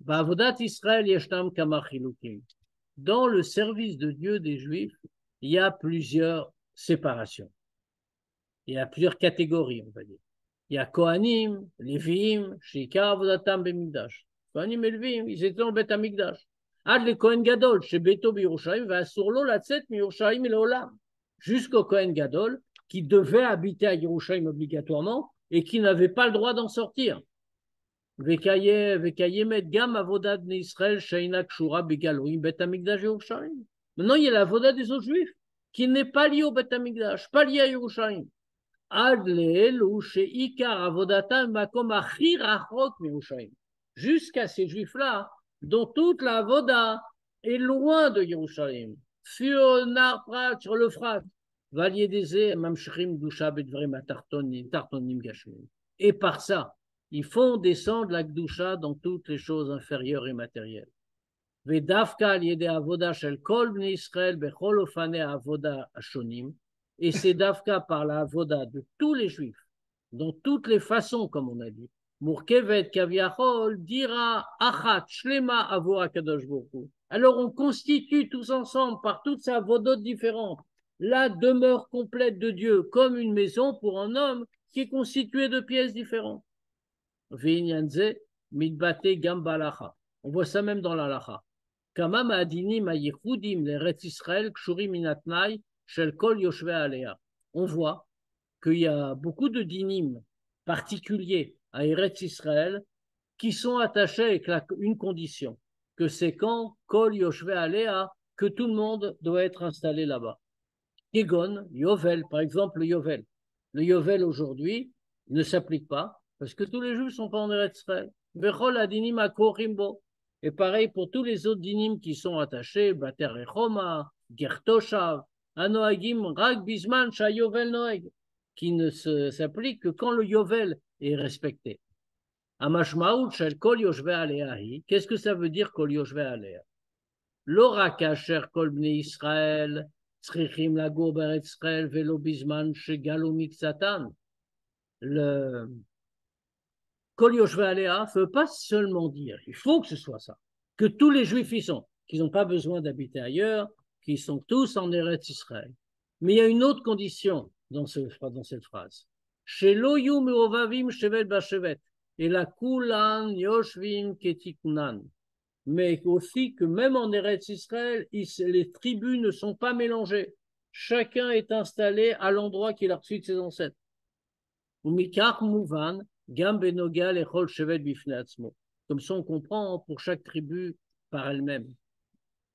Ba'avodat Israël yeshtam kama chilukim. Dans le service de Dieu des Juifs, il y a plusieurs séparations. Il y a plusieurs catégories, on va dire. Il y a Kohanim, Léviim, Shikar Avodatam Bemikdash. Kohanim et Léviim, ils étaient dans le Beth Amikdash. Ad le Kohen Gadol, chez Beto Birushalayim, va sur l'eau la tset, Yerushalayim et l'Olam. Jusqu'au Kohen Gadol, qui devait habiter à Yerushalayim obligatoirement et qui n'avait pas le droit d'en sortir. Vekayemet Gam Avodat Bnei Israël, Sheina Kshura Begaloim, Beth Amikdash Yerushalayim. Maintenant, il y a l'avodat des autres juifs, qui n'est pas lié au Beth Amikdash, pas lié à Yerushalayim. Jusqu'à ces juifs-là, dont toute la avoda est loin de Yerushalayim. Sur l'Euphrate, et par ça, ils font descendre la Gdusha dans toutes les choses inférieures et matérielles. Et c'est Davka par la avoda de tous les juifs, dans toutes les façons, comme on a dit. Murkevet kaviachol dira achat shlema avo akadosh borou. Alors on constitue tous ensemble, par toutes ces avodot différentes, la demeure complète de Dieu, comme une maison pour un homme qui est constituée de pièces différentes. Veinyanze mitbate gambalacha. On voit ça même dans l'alacha. Kama ma'adinim hayichudim l'Eretz Israël kshurim minatnai. On voit qu'il y a beaucoup de dinim particuliers à Eretz Israël qui sont attachés avec une condition, que c'est quand Kol Yoshve Alea, que tout le monde doit être installé là-bas. Kegon, Yovel, par exemple le Yovel. Le Yovel aujourd'hui ne s'applique pas parce que tous les Juifs ne sont pas en Eretz Israël. Vechol adinim akorimbo. Et pareil pour tous les autres dinim qui sont attachés, Bater Echoma, Gertoshav, Anoagim, Rag Bisman, Shayovel Noeg, qui ne s'applique que quand le Yovel est respecté. Amashmaout shel kol yoshve aleahi. Qu'est-ce que ça veut dire kol yoshve alea? L'ora kasher kol bnei Israël, tzrichim lagour beretz Israël, velo bisman shegalo miksatan. Le kol yoshve alea ne veut pas seulement dire, il faut que ce soit ça, que tous les Juifs y sont, qu'ils n'ont pas besoin d'habiter ailleurs, qu'ils sont tous en Eretz Israël. Mais il y a une autre condition dans cette phrase. Shelo yu merovavim shevet bashevet. Et la kulan yoshvim ketikunan. Mais aussi que même en Eretz Israël, les tribus ne sont pas mélangées. Chacun est installé à l'endroit qu'il a reçu de ses ancêtres. Umikar mouvan, gam benogal echol shevet bifnei atzmo. Comme ça, on comprend pour chaque tribu par elle-même.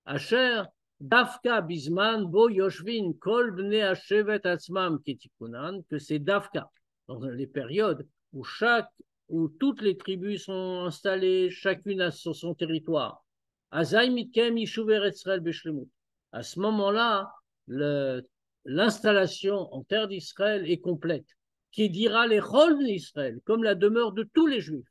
Asher, dafka bisman bo yoshvin kol bnei hashevet atzmam ketikunan, que c'est dafka, dans les périodes où toutes les tribus sont installées, chacune a son territoire. À ce moment-là, l'installation en terre d'Israël est complète, qui dira les chol d'Israël, comme la demeure de tous les Juifs.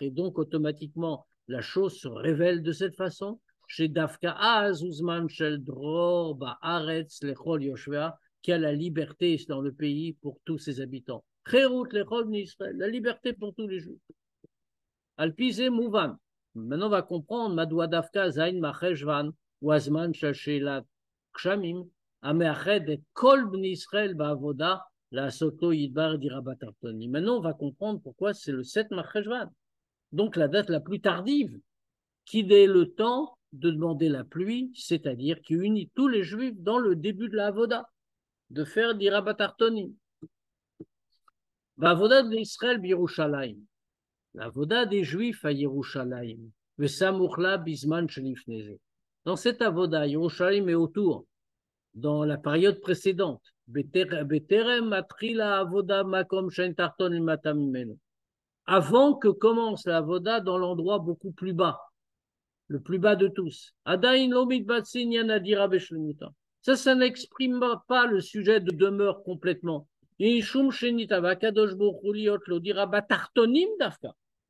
Et donc automatiquement, la chose se révèle de cette façon. Chez Dafka Azuzman Shel Dror Ba'aretz Lechol Yoshvea, qui a la liberté dans le pays pour tous ses habitants. La liberté pour tous les Juifs. Alpizé Mouvan. Maintenant, on va comprendre Madwa Dafka Zain Macheshvan Wazman Shashelat Kshamim Ameached et Kol Bni Israël Ba'avoda La Soto Yidbar Dirabatartoni. Maintenant, on va comprendre pourquoi c'est le 7 Macheshvan. Donc, la date la plus tardive, qui est le temps de demander la pluie, c'est-à-dire qui unit tous les Juifs dans le début de la Avoda, de faire d'Irabatartoni. L'Avoda d'Israël Birushalayim. L'Avoda des Juifs à Yerushalayim. Vesamuchla Bisman Shelifneze. Dans cette Avoda, Yerushalayim est autour, dans la période précédente. Beterem Matrila Avoda Makom Shen Tarton El Matamimenu. Avant que commence la Avoda dans l'endroit beaucoup plus bas, le plus bas de tous. Adain Lomit Batsin Yanadira Beshlemuta. Ça n'exprime pas le sujet de demeure complètement.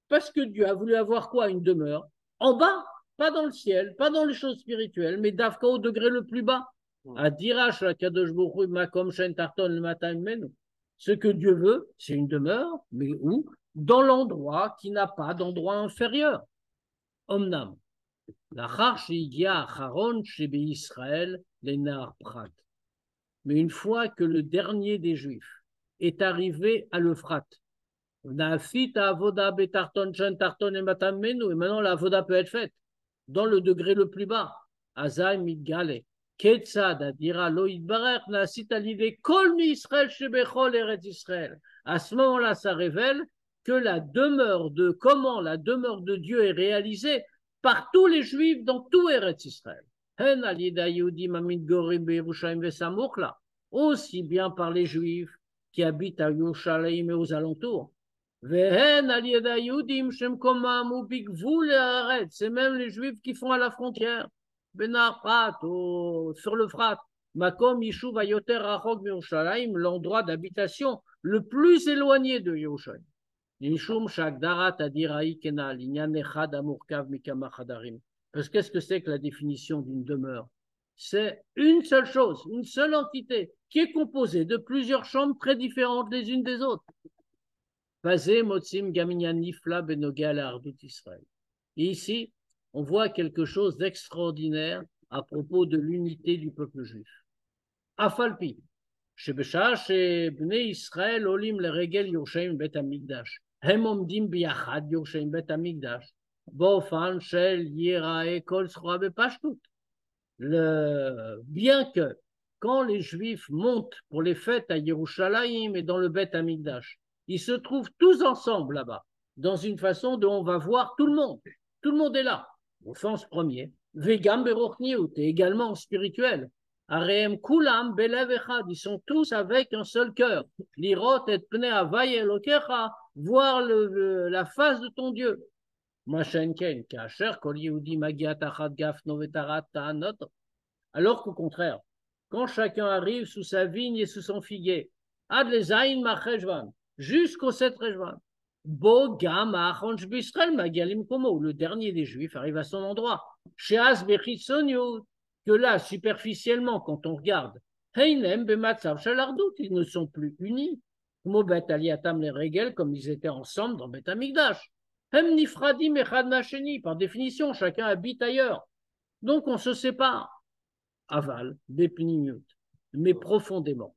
Parce que Dieu a voulu avoir quoi? Une demeure en bas, pas dans le ciel, pas dans les choses spirituelles, mais d'Afka au degré le plus bas. Ce que Dieu veut, c'est une demeure, mais où? Dans l'endroit qui n'a pas d'endroit inférieur. Omnam. Mais une fois que le dernier des Juifs est arrivé à l'Euphrate, et maintenant la avoda peut être faite dans le degré le plus bas. À ce moment-là, ça révèle que la demeure de Dieu est réalisée par tous les Juifs dans tout Eretz Israël. Aussi bien par les Juifs qui habitent à Yerushalayim et aux alentours. C'est même les Juifs qui font à la frontière, sur le Frat, l'endroit d'habitation le plus éloigné de Yerushalayim. Parce qu'est-ce que c'est que la définition d'une demeure? C'est une seule chose, une seule entité qui est composée de plusieurs chambres très différentes les unes des autres. Et ici, on voit quelque chose d'extraordinaire à propos de l'unité du peuple juif. Afalpi, Bnei Israël olim le regel Yerushalayim bet hamikdash. Hem omdim biachad Yerushalayim bet hamikdash. Bofan shel yirae kol sroa bepashtut. Bien que quand les Juifs montent pour les fêtes à Yerushalayim et dans le Bet Hamikdash, ils se trouvent tous ensemble là-bas, dans une façon dont on va voir tout le monde. Tout le monde est là, au sens premier. Vegam berochniut, et également spirituel. Areem kulam belev echad, ils sont tous avec un seul cœur. Lirot et pnei havai elokecha, voir la face de ton Dieu. Machenken, kacher kol yehudi magiat achad gafno vetarat ta'anot. Alors qu'au contraire, quand chacun arrive sous sa vigne et sous son figuier, ad lezayin macheshvan, jusqu'au 7 Rejvan, Bo gam achonj bisrael magialim komo, le dernier des Juifs arrive à son endroit. Sheaz bechitsoniut, que là, superficiellement, quand on regarde, heinem bematzav shalardut, ils ne sont plus unis. Mo bet aliatam les regel, comme ils étaient ensemble dans Bet Amikdash. Hem nifradim echad masheni, par définition, chacun habite ailleurs. Donc on se sépare. Aval, bepnimiut, mais profondément.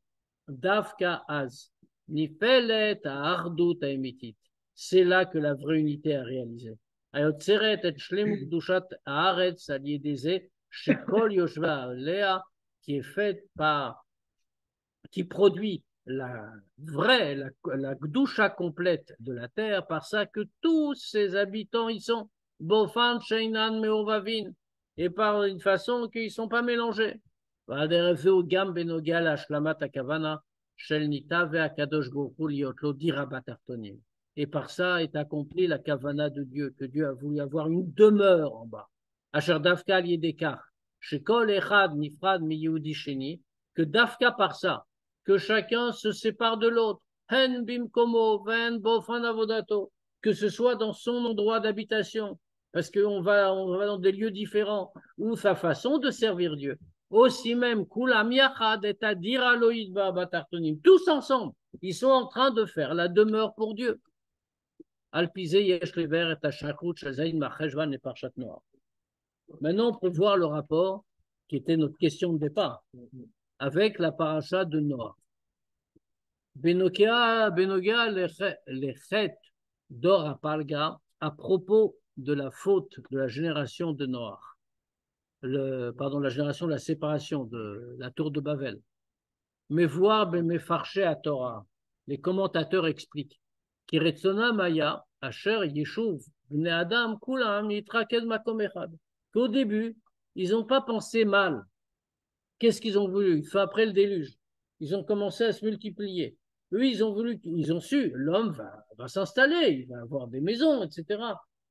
Davka az, nifelet ardut aemitit. C'est là que la vraie unité est réalisée. Ayotzeret et shlemuk dushat haaretz aliedeze shekol yoshva alea, qui est faite par, qui produit la vraie, la gdusha complète de la terre, par ça que tous ses habitants y sont, bofan sheinan meovavin, et par une façon qu'ils ne sont pas mélangés. Gam benogal ashlamat akavana shel nita ve'akadosh borou liotlo dirabat artonim. Et par ça est accomplie la kavana de Dieu, que Dieu a voulu avoir une demeure en bas. Asher dafka liedekar, shekol echad nifrad mi yehudi sheni, que dafka par ça, que chacun se sépare de l'autre, hen bimkomo ven bofan avodato, que ce soit dans son endroit d'habitation, parce qu'on va dans des lieux différents, ou sa façon de servir Dieu. Aussi même, kulam yachad et adir aloïd batartonim, tous ensemble, ils sont en train de faire la demeure pour Dieu. Maintenant, on peut voir le rapport qui était notre question de départ avec la paracha de Noah. Benogia lechet d'or à Palga à propos de la faute de la génération de Noah, la génération de la séparation de la tour de Babel. Mais voir Mefarché à Torah, les commentateurs expliquent Kiretsona Maya Asher Yeshuv Bnei Adam Kulam Yitraked Makom Echad, qu'au début ils n'ont pas pensé mal. Qu'est-ce qu'ils ont voulu? Après le déluge, ils ont commencé à se multiplier. Eux, ils ont su, l'homme va s'installer, il va avoir des maisons, etc.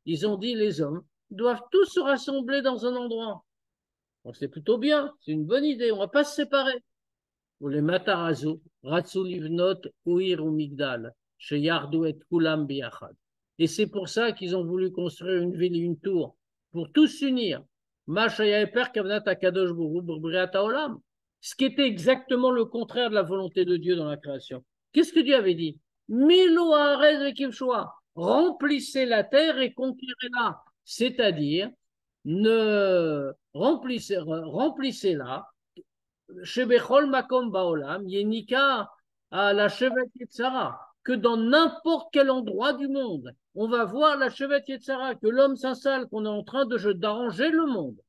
Ils ont dit, les hommes doivent tous se rassembler dans un endroit. Donc c'est plutôt bien, c'est une bonne idée, on ne va pas se séparer. Ou les matarazu, ratsu livnot uir ou migdal, chez yardu et kulam biachad. Et c'est pour ça qu'ils ont voulu construire une ville et une tour, pour tous s'unir. Ce qui était exactement le contraire de la volonté de Dieu dans la création. Qu'est-ce que Dieu avait dit? Remplissez la terre et conquérez-la. C'est-à-dire, remplissez-la. Shebechol makom baolam, yenika à la chevet Yetzara, que dans n'importe quel endroit du monde, on va voir la chevet Yetzara, que l'homme s'installe, qu'on est en train d'arranger le monde.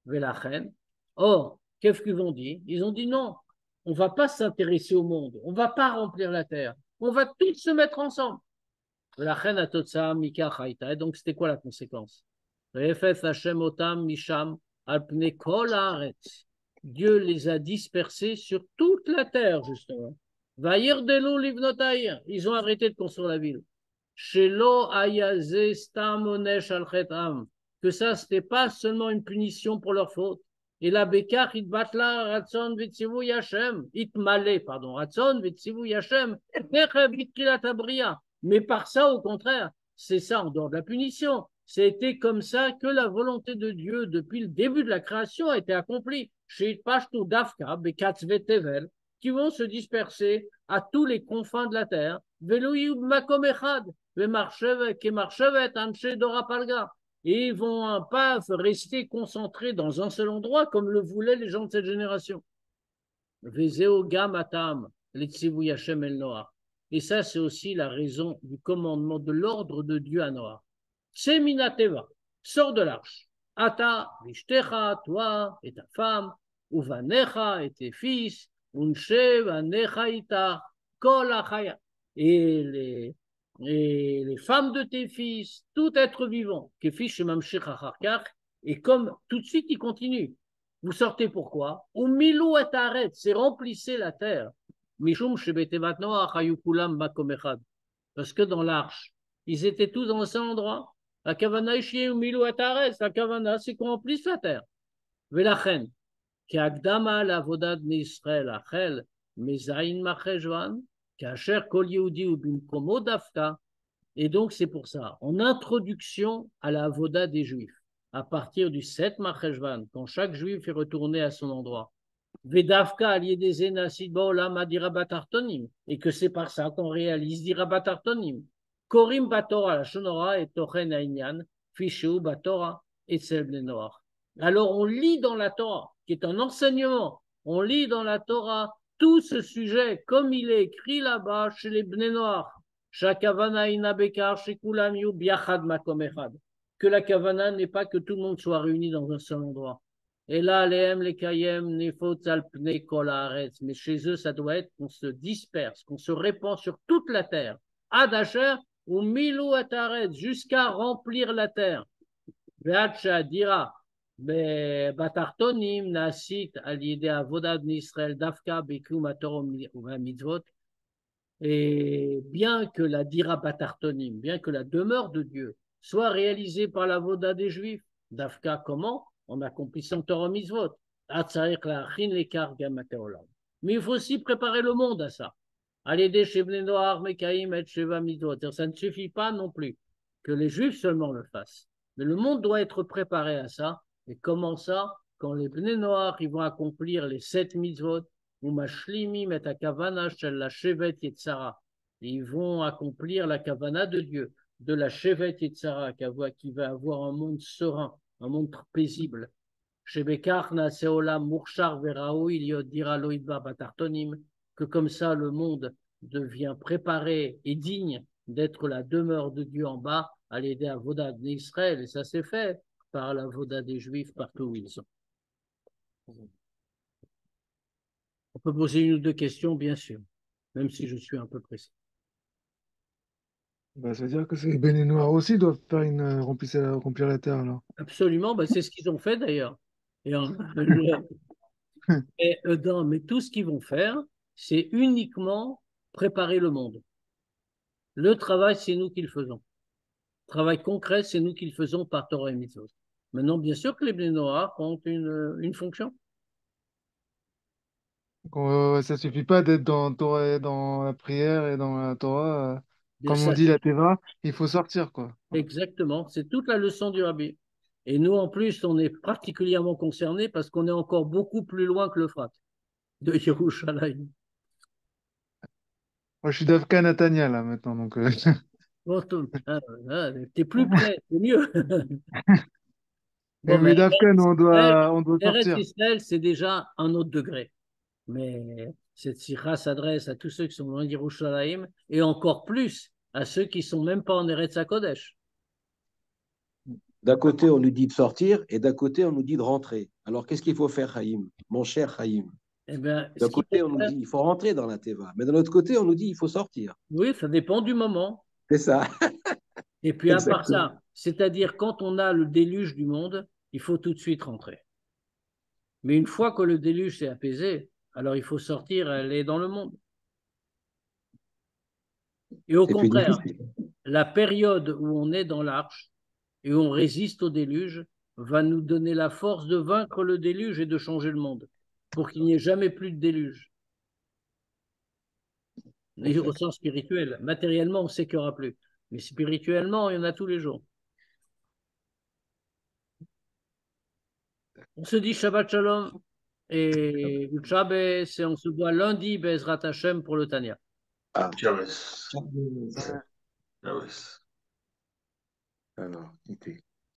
Velachen. Or, qu'est-ce qu'ils ont dit? Ils ont dit non, on ne va pas s'intéresser au monde, on ne va pas remplir la terre, on va tous se mettre ensemble. Velachen atotsa mika chaita. Et donc, c'était quoi la conséquence? Hashem otam misham alpne kol haaretz. Dieu les a dispersés sur toute la terre, justement. Vayir delo livnotaïr. Ils ont arrêté de construire la ville. Shelo ayaze stam onesh al chetam. Que ça, c'était pas seulement une punition pour leur faute. Et la bekach itbatla ratson vitzivu yashem. Itmale, pardon. Ratson vitzivu yashem. Mais par ça, au contraire, c'est ça en dehors de la punition. C'était comme ça que la volonté de Dieu, depuis le début de la création, a été accomplie. Chez Pashtu Dafka, Bekatz Vetevel, qui vont se disperser à tous les confins de la terre. Velouyub Makom Echad, Kemarchevet, Anche Dorapalga. Et ils vont pas rester concentrés dans un seul endroit comme le voulaient les gens de cette génération. Vezeo Gamatam, Letzivu Yashem El Noah. Et ça, c'est aussi la raison du commandement de l'ordre de Dieu à Noah. Seminateva, sors de l'arche. Ata, Vishtecha, toi et ta femme, Uvanecha et tes fils, Unshe, Vanecha ita, Kol achaya. Et les femmes de tes fils, tout être vivant, Kefish Mamshech Acharkach, Et comme tout de suite, il continue. Vous sortez pourquoi? Au milou et arrête, c'est remplissez la terre. Mishum shebetevat Noach hayu kulam makom echad. Parce que dans l'arche, ils étaient tous dans un seul endroit. La kavana ishie au milou et arrête. La kavana, c'est qu'on remplisse la terre. Velachen, ki agdama la vodad n'Israël achel, mezayin macheshvan, ki asher kol yehudi ou bimkomo dafka. Et donc, c'est pour ça, en introduction à la avoda des Juifs, à partir du 7 Marcheshvan, quand chaque Juif est retourné à son endroit, Vedavka aliedeze nasid baolam adirabatartonim, et que c'est par ça qu'on réalise dirabatartonim. Korim batora la shonora et tochen aïnyan, ficheu batora et bnei Noach. Alors, on lit dans la Torah, qui est un enseignement, on lit dans la Torah tout ce sujet, comme il est écrit là-bas chez les bnei Noach. Que la kavana n'est pas que tout le monde soit réuni dans un seul endroit. Et là, mais chez eux, ça doit être qu'on se disperse, qu'on se répand sur toute la terre. Adasher ou milou ataret, jusqu'à remplir la terre. Ve'acha dira, batartonim nasit al yede avodad n'Israël dafka bekum ator mitzvot. Et bien que la dira batartonim, bien que la demeure de Dieu soit réalisée par la voda des Juifs, d'Afka comment? En accomplissant Torah Mitzvot. Mais il faut aussi préparer le monde à ça. Ça ne suffit pas non plus que les Juifs seulement le fassent. Mais le monde doit être préparé à ça. Et comment ça? Quand les Bnei Noach ils vont accomplir les 7 mitzvot, ils vont accomplir la kavana de Dieu, de la Shevet Yetzara, qui va avoir un monde serein, un monde paisible. Que comme ça le monde devient préparé et digne d'être la demeure de Dieu en bas, à l'aider à Voda d'Israël, et ça s'est fait par la Voda des Juifs partout où ils sont. On peut poser une ou deux questions, bien sûr, même si je suis un peu pressé. Bah, ça veut dire que les Béné Noirs aussi doivent faire remplir la terre, alors. Absolument, bah, c'est ce qu'ils ont fait d'ailleurs. Mais tout ce qu'ils vont faire, c'est uniquement préparer le monde. Le travail, c'est nous qui le faisons. Le travail concret, c'est nous qui le faisons par Torah et Mitzvot. Maintenant, bien sûr que les Béné Noirs ont une fonction. Ça suffit pas d'être dans la prière et dans la Torah. Comme on Ça, dit la Teva, il faut sortir, quoi. exactement, c'est toute la leçon du Rabbi. Et nous, en plus, on est particulièrement concernés parce qu'on est encore beaucoup plus loin que l'Euphrate de Yerushalayim. Moi, je suis d'Afka Natania, là, maintenant. Donc, Bon, t'es plus près, c'est mieux. Bon, mais d'Afka, nous, on doit Eretz sortir. Israël, c'est déjà un autre degré. Mais cette sikha s'adresse à tous ceux qui sont loin d'Yerushalayim et encore plus à ceux qui ne sont même pas en Eretz HaKodesh. D'un côté, on nous dit de sortir et d'un côté, on nous dit de rentrer. Alors, qu'est-ce qu'il faut faire, Chaim? Mon cher Chaim. Eh bien, D'un côté, on nous dit il faut rentrer dans la Teva. Mais d'un autre côté, on nous dit il faut sortir. oui, ça dépend du moment. C'est ça. Et puis, à part Exactement. ça, c'est-à-dire quand on a le déluge du monde, il faut tout de suite rentrer. Mais une fois que le déluge s'est apaisé, alors il faut sortir, aller dans le monde. Et au C'est plus contraire, difficile. la période où on est dans l'arche et où on résiste au déluge va nous donner la force de vaincre le déluge et de changer le monde pour qu'il n'y ait jamais plus de déluge. Et au sens spirituel. Matériellement, on sait qu'il n'y aura plus. Mais spirituellement, il y en a tous les jours. On se dit Shabbat Shalom et Shabbos et on se voit lundi Bezrat Hashem pour le Tanya. Chavez. Chavez. Alors, quittez.